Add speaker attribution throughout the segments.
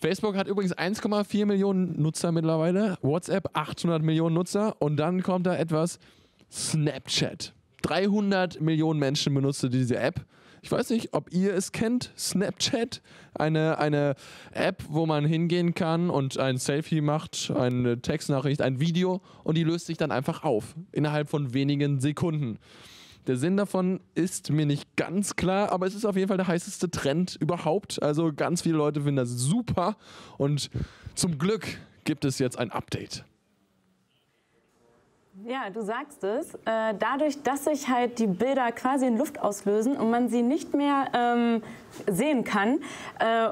Speaker 1: Facebook hat übrigens 1,4 Millionen Nutzer mittlerweile, WhatsApp 800 Millionen Nutzer und dann kommt da etwas, Snapchat. 300 Millionen Menschen benutzen diese App. Ich weiß nicht, ob ihr es kennt, Snapchat, eine App, wo man hingehen kann und ein Selfie macht, eine Textnachricht, ein Video und die löst sich dann einfach auf, innerhalb von wenigen Sekunden. Der Sinn davon ist mir nicht ganz klar, aber es ist auf jeden Fall der heißeste Trend überhaupt. Also ganz viele Leute finden das super und zum Glück gibt es jetzt ein Update.
Speaker 2: Ja, du sagst es. Dadurch, dass sich halt die Bilder quasi in Luft auslösen und man sie nicht mehr sehen kann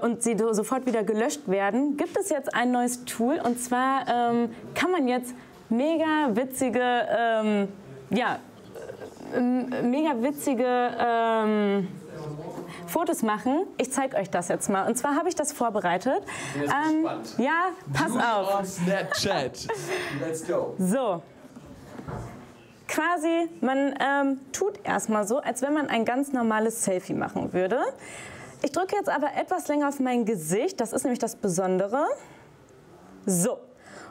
Speaker 2: und sie sofort wieder gelöscht werden, gibt es jetzt ein neues Tool. Und zwar kann man jetzt mega witzige Fotos machen. Ich zeige euch das jetzt mal. Und zwar habe ich das vorbereitet. Ja, pass auf.
Speaker 1: On Snapchat. Let's go.
Speaker 2: So. Quasi, man tut erstmal so, als wenn man ein ganz normales Selfie machen würde. Ich drücke jetzt aber etwas länger auf mein Gesicht. Das ist nämlich das Besondere. So.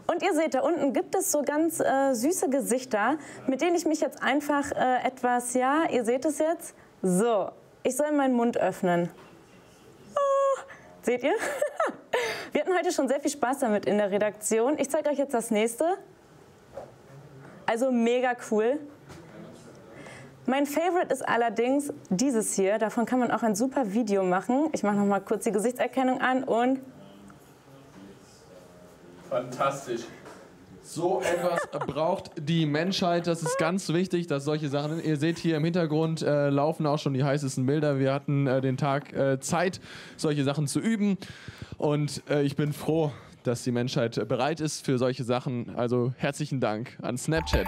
Speaker 2: Und ihr seht, da unten gibt es so ganz süße Gesichter, mit denen ich mich jetzt einfach etwas, ja, ihr seht es jetzt. So, ich soll meinen Mund öffnen. Oh, seht ihr? Wir hatten heute schon sehr viel Spaß damit in der Redaktion. Ich zeige euch jetzt das nächste. Also mega cool. Mein Favorite ist allerdings dieses hier. Davon kann man auch ein super Video machen. Ich mache noch mal kurz die Gesichtserkennung an und...
Speaker 1: Fantastisch. So etwas braucht die Menschheit. Das ist ganz wichtig, dass solche Sachen... Ihr seht hier im Hintergrund laufen auch schon die heißesten Bilder. Wir hatten den Tag Zeit, solche Sachen zu üben. Und ich bin froh, dass die Menschheit bereit ist für solche Sachen. Also herzlichen Dank an Snapchat.